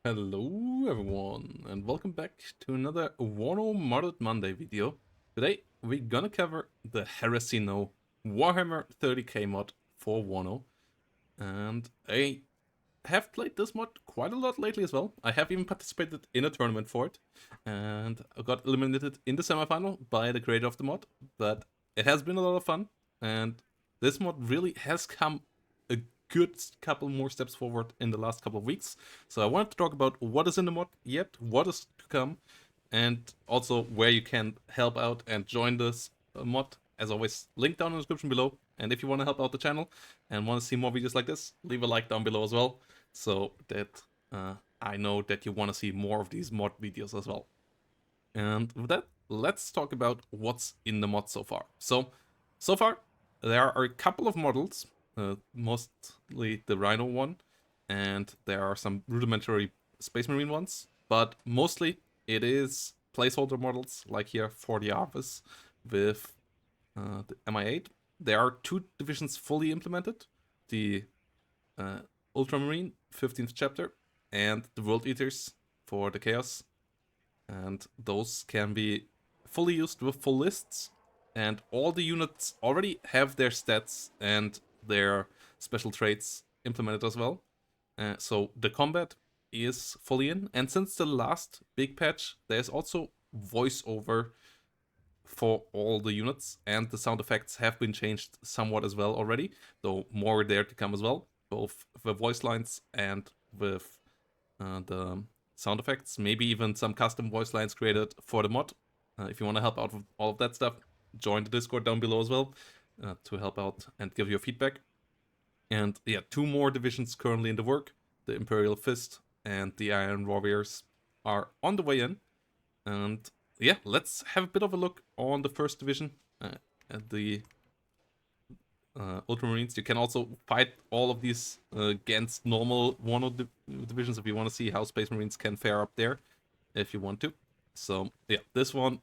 Hello everyone, and welcome back to another WARNO Modded Monday video. Today we're gonna cover the HeresyNO Warhammer 30k mod for WARNO, and I have played this mod quite a lot lately as well. I have even participated in a tournament for it, and I got eliminated in the semifinal by the creator of the mod, but it has been a lot of fun, and this mod really has come a good couple more steps forward in the last couple of weeks. So I wanted to talk about what is in the mod yet, what is to come, and also where you can help out and join this mod. As always, link down in the description below. And if you want to help out the channel and want to see more videos like this, leave a like down below as well, so that I know that you want to see more of these mod videos as well. And with that, let's talk about what's in the mod so far. So far, there are a couple of models, mostly the Rhino one, and there are some rudimentary Space Marine ones, but mostly it is placeholder models, like here for the Arvis with the MI8. There are two divisions fully implemented, the Ultramarine, 15th chapter, and the World Eaters for the Chaos, and those can be fully used with full lists, and all the units already have their stats and their special traits implemented as well. So the combat is fully in, and since the last big patch, there's also voiceover for all the units, and the sound effects have been changed somewhat as well already, though more there to come as well, both the voice lines and with the sound effects, maybe even some custom voice lines created for the mod. If you want to help out with all of that stuff, join the Discord down below as well to help out and give your feedback. And yeah, two more divisions currently in the work. The Imperial Fist and the Iron Warriors are on the way in. And yeah, let's have a bit of a look on the first division, at the Ultramarines. You can also fight all of these against normal WARNO divisions if you want to see how Space Marines can fare up there, if you want to. So yeah, this one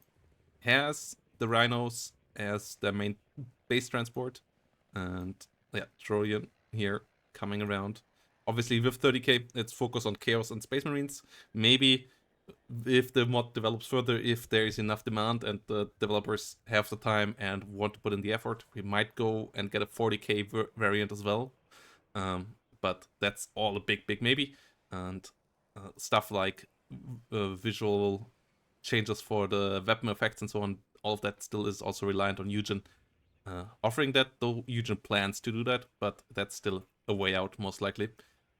has the Rhinos as their main base transport, and yeah, Trojan here coming around. Obviously, with 30k, it's focused on Chaos and Space Marines. Maybe if the mod develops further, if there is enough demand and the developers have the time and want to put in the effort, we might go and get a 40k variant as well. But that's all a big maybe. And stuff like visual changes for the weapon effects and so on, all of that still is also reliant on Eugen offering that, though Eugen plans to do that, but that's still a way out most likely.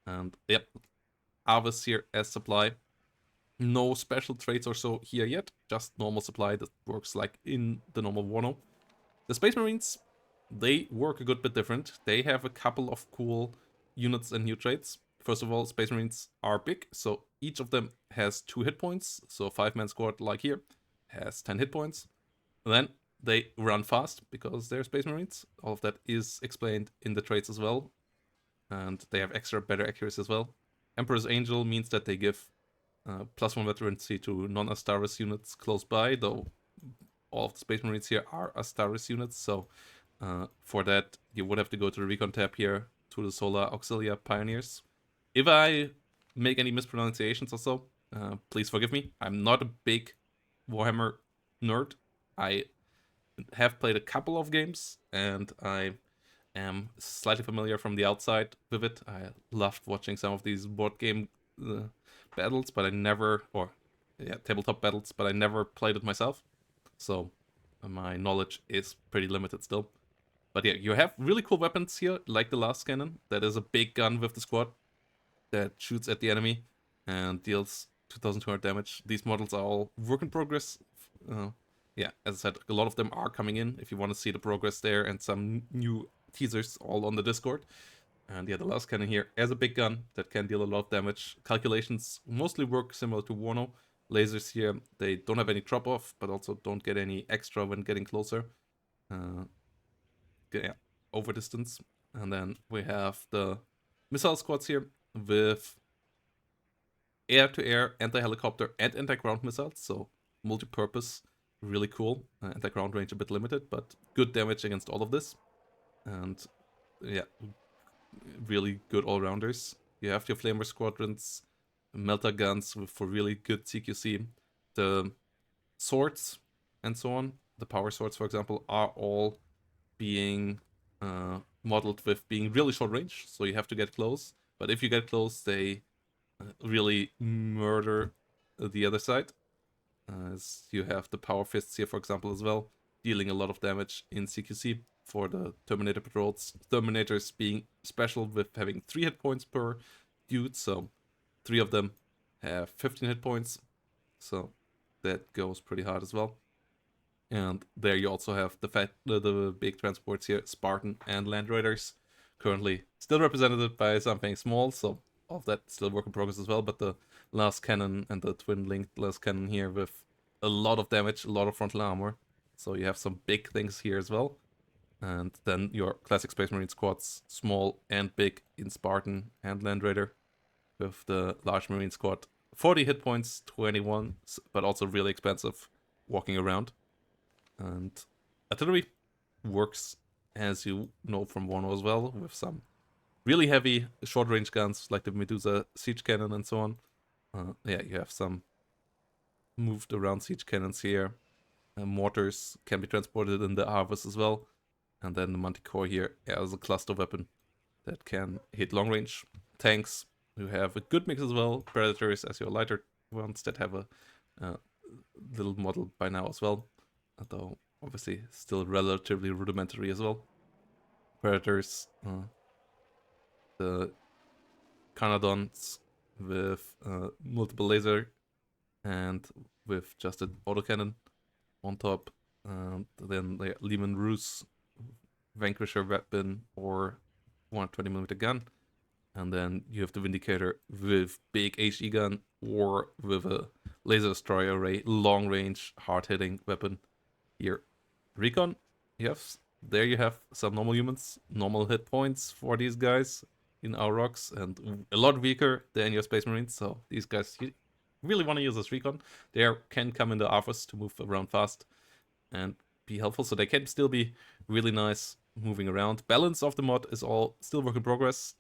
And yep, Arvis here as supply. No special traits or so here yet, just normal supply that works like in the normal WARNO. The Space Marines, they work a good bit different. They have a couple of cool units and new traits. First of all, Space Marines are big, so each of them has 2 hit points. So a 5-man squad like here has 10 hit points. Then they run fast because they're Space Marines. All of that is explained in the traits as well. And they have extra better accuracy as well. Emperor's Angel means that they give +1 veterancy to non-Astaris units close by, though all of the Space Marines here are Astaris units, so for that you would have to go to the Recon tab here to the Solar Auxilia Pioneers. If I make any mispronunciations or so, please forgive me. I'm not a big Warhammer nerd. I have played a couple of games, and I am slightly familiar from the outside with it. I loved watching some of these board game battles, but I never, or yeah, tabletop battles, but I never played it myself. So my knowledge is pretty limited still. But yeah, you have really cool weapons here, like the last cannon. That is a big gun with the squad that shoots at the enemy and deals 2,200 damage. These models are all work in progress. Yeah, as I said, a lot of them are coming in. If you want to see the progress there and some new teasers, all on the Discord. And yeah, the last cannon here has a big gun that can deal a lot of damage. Calculations mostly work similar to WARNO. Lasers here, they don't have any drop off, but also don't get any extra when getting closer. Yeah, over distance. And then we have the missile squads here with air-to-air, anti-helicopter, and anti-ground missiles. So multi-purpose, really cool. Anti-ground range a bit limited, but good damage against all of this. And yeah, really good all-rounders. You have your Flamer squadrons melta guns for really good CQC. The swords and so on, the power swords, for example, are all being modeled with being really short range, so you have to get close. But if you get close, they really murder the other side. As you have the power fists here, for example, as well, dealing a lot of damage in CQC for the Terminator patrols. Terminators being special with having 3 hit points per dude, so 3 of them have 15 hit points, so that goes pretty hard as well. And there you also have the big transports here, Spartan and Land Raiders, currently still represented by something small, so all of that still work in progress as well. But the last cannon and the twin-linked last cannon here with a lot of damage, a lot of frontal armor, so you have some big things here as well. And then your classic Space Marine squads, small and big in Spartan and Land Raider, with the large Marine squad, 40 hit points, 21, but also really expensive walking around. And artillery works, as you know from WARNO as well, with some really heavy short-range guns like the Medusa siege cannon and so on. Yeah, you have some moved around siege cannons here. Mortars can be transported in the Harvest as well. And then the Manticore here as a cluster weapon that can hit long range. Tanks, who have a good mix as well. Predators as your lighter ones that have a little model by now as well, though obviously still relatively rudimentary as well. Predators, the Carnadons with multiple laser and with just an autocannon on top. Then the Lehman Roos Vanquisher weapon or 120mm gun. And then you have the Vindicator with big HE gun or with a laser destroyer array, long range, hard hitting weapon. Here, Recon, there you have some normal humans, normal hit points for these guys in our rocks, and a lot weaker than your Space Marines. So these guys, you really want to use as Recon. They can come in the Arthurs to move around fast and be helpful, so they can still be really nice moving around. Balance of the mod is all still work in progress.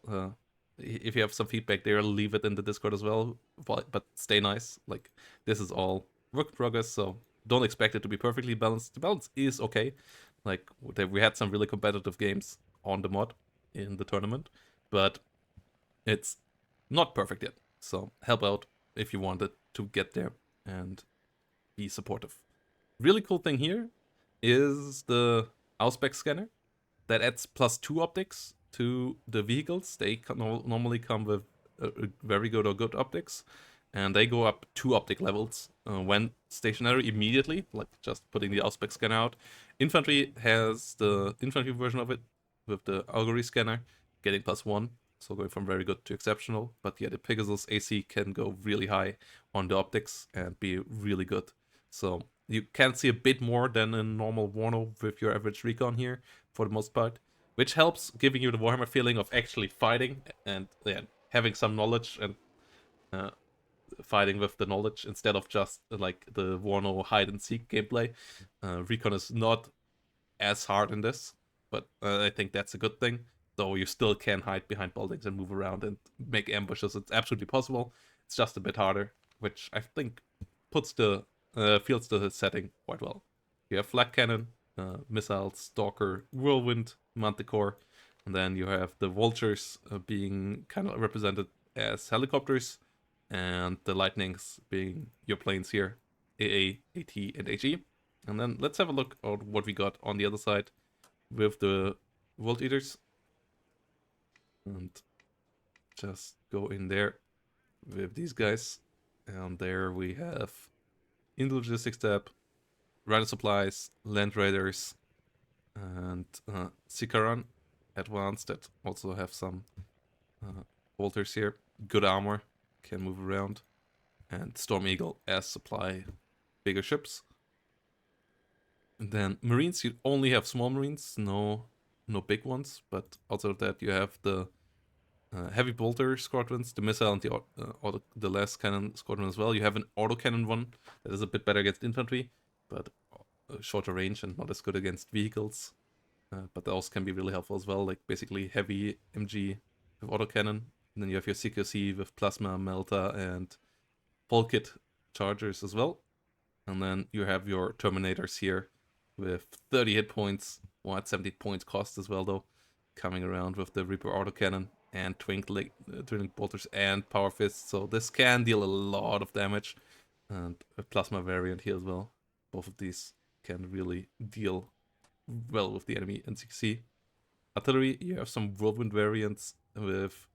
If you have some feedback there, leave it in the Discord as well, but stay nice. Like, this is all work in progress, so don't expect it to be perfectly balanced. The balance is okay. Like, we had some really competitive games on the mod in the tournament, but it's not perfect yet. So help out if you wanted to get there and be supportive. Really cool thing here is the Auspex scanner that adds +2 optics to the vehicles. They normally come with very good or good optics, and they go up 2 optic levels when stationary immediately, like just putting the Auspex scanner out. Infantry has the infantry version of it with the Augury scanner, getting +1, so going from very good to exceptional. But yeah, the Pegasus AC can go really high on the optics and be really good. So you can see a bit more than in normal WARNO with your average Recon here, for the most part, which helps giving you the Warhammer feeling of actually fighting and having some knowledge and fighting with the knowledge instead of just like the WARNO hide-and-seek gameplay. Recon is not as hard in this, but I think that's a good thing, though you still can hide behind buildings and move around and make ambushes. It's absolutely possible. It's just a bit harder, which I think puts the feels the setting quite well. You have flak cannon, missiles, stalker, whirlwind, manticore, and then you have the vultures being kind of represented as helicopters, and the lightnings being your planes here, AA, AT, and HE. And then let's have a look at what we got on the other side with the World Eaters. And just go in there with these guys. And there we have in the logistics tab, Rider Supplies, Land Raiders, and Sikaran Advanced that also have some bolters here. Good armor, can move around. And Storm Eagle as supply bigger ships. And then Marines, you only have small Marines, no big ones. But outside of that, you have the heavy bolter squadrons, the missile and the last cannon squadron as well. You have an autocannon one that is a bit better against infantry, but shorter range and not as good against vehicles. But those can be really helpful as well, like basically heavy MG with autocannon And then you have your CQC with Plasma, Melta, and Polkit chargers as well. And then you have your Terminators here with 30 hit points, or at 70 points cost as well though, coming around with the Reaper autocannon and twinkling bolters and power fists. So this can deal a lot of damage, and a Plasma variant here as well. Both of these can really deal well with the enemy and CQC. Artillery, you have some whirlwind variants with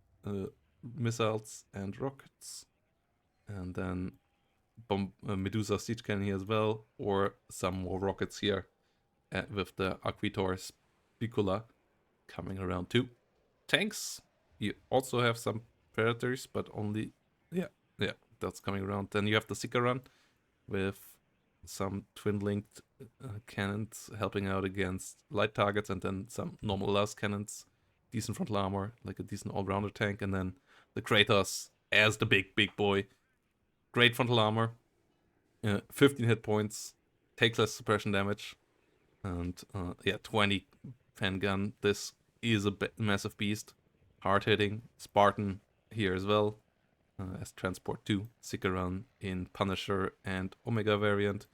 missiles and rockets, and then Medusa siege cannon here as well, or some more rockets here with the Aquitor Spicula coming around too. Tanks, you also have some Predators, but only, yeah, that's coming around. Then you have the Sikaran with some twin-linked cannons helping out against light targets, and then some normal las cannons, decent frontal armor, like a decent all-rounder tank, and then the Kratos as the big boy. Great frontal armor, 15 hit points, takes less suppression damage, and 20 fan gun. This is a massive beast, hard hitting. Spartan here as well, as transport 2, Sikaran in Punisher and Omega variant,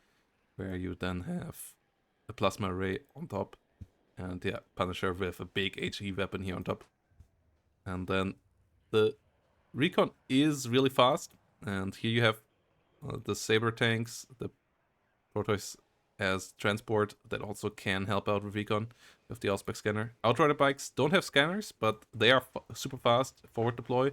where you then have a plasma array on top, and Punisher with a big HE weapon here on top. And then the Recon is really fast, and here you have the Saber tanks, the Proteus as transport that also can help out with Recon with the Auspex scanner. Outrider bikes don't have scanners, but they are super fast, forward deploy,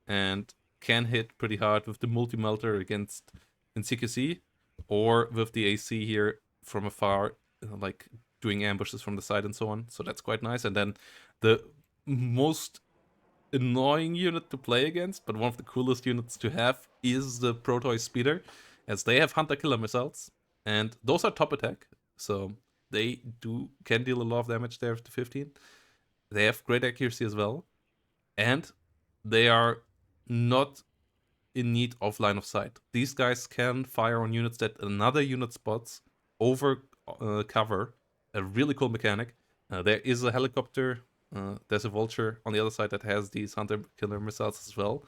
and can hit pretty hard with the multi-melter against in CQC, or with the AC here from afar, like doing ambushes from the side and so on. So that's quite nice. And then the most annoying unit to play against, but one of the coolest units to have, is the Proteus Speeder, as they have Hunter Killer missiles, and those are top attack, so they can deal a lot of damage there to 15. They have great accuracy as well, and they are not in need of line of sight. These guys can fire on units that another unit spots over cover. A really cool mechanic. There is a helicopter, there's a vulture on the other side that has these hunter killer missiles as well,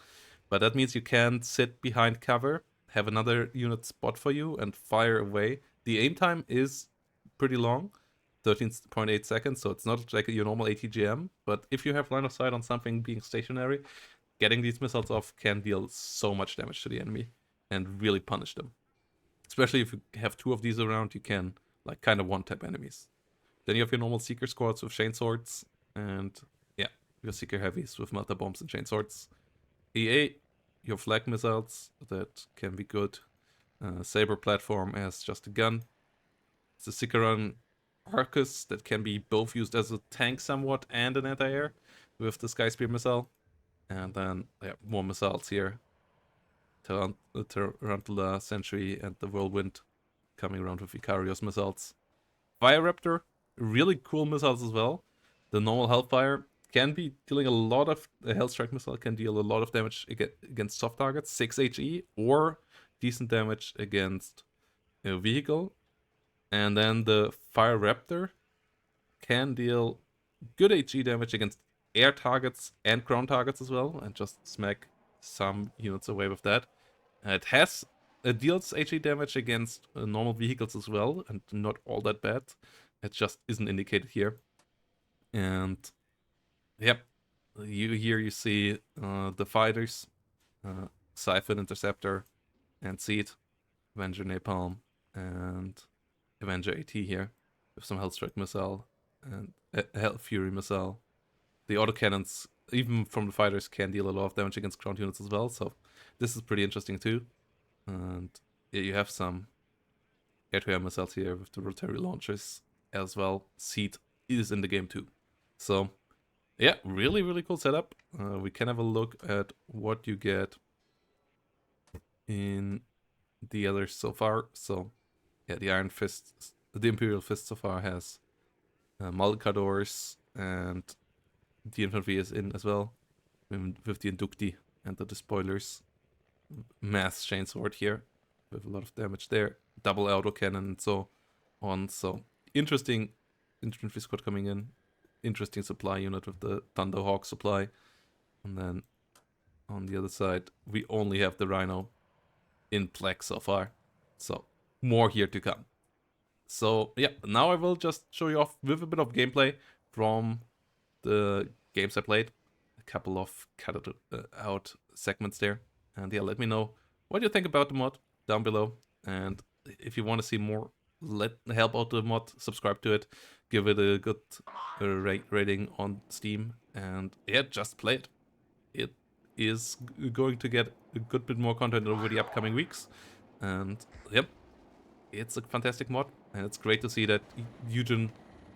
but that means you can sit behind cover, have another unit spot for you, and fire away. The aim time is pretty long, 13.8 seconds, so it's not like your normal ATGM, but if you have line of sight on something being stationary, getting these missiles off can deal so much damage to the enemy and really punish them. Especially if you have 2 of these around, you can like kind of one-tap enemies. Then you have your normal Seeker squads with chain swords, and your Seeker heavies with melter bombs and chain swords. EA, your flag missiles that can be good. Saber platform as just a gun. It's a Sikaran Arcus that can be both used as a tank somewhat and an anti-air with the Sky Spear missile. And then more missiles here. Tarantula, Sentry, and the Whirlwind coming around with Icarios missiles. Fire Raptor, really cool missiles as well. The normal Hellfire can be dealing a lot of... The Hellstrike missile can deal a lot of damage against soft targets, 6 HE, or decent damage against a vehicle. And then the Fire Raptor can deal good HE damage against air targets and ground targets as well, and just smack some units away with that. It deals HE damage against normal vehicles as well, and not all that bad. It just isn't indicated here. And you see the fighters, Siphon, Interceptor, and Seed, Avenger Napalm, and Avenger AT here, with some Hellstrike missile and Hell Fury missile. The autocannons, even from the fighters, can deal a lot of damage against ground units as well, so this is pretty interesting too. And you have some air-to-air missiles here with the rotary launchers as well. Seed is in the game too. So really, really cool setup. We can have a look at what you get in the others so far. So the Iron Fist, the Imperial Fist so far has Malkadors, and the infantry is in as well, with the Inducti and the Despoilers. Mass Chainsword here, with a lot of damage there. Double autocannon and so on. So interesting infantry squad coming in. Interesting supply unit with the Thunderhawk supply. And then On the other side, we only have the Rhino in black so far. So, more here to come. So, yeah, now I will just show you off with a bit of gameplay from the games I played. A couple of cut out segments there. And yeah, let me know what you think about the mod down below. And if you want to see more, help out the mod, subscribe to it, give it a good rating on Steam, and yeah, just play it. It is going to get a good bit more content over the upcoming weeks. And yep, it's a fantastic mod, and it's great to see that Eugen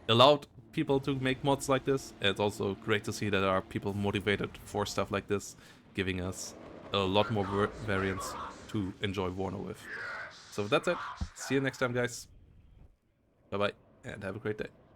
allowed people to make mods like this. And it's also great to see that there are people motivated for stuff like this, giving us a lot more variants to enjoy WARNO with. So that's it. See you next time, guys. Bye bye, and have a great day.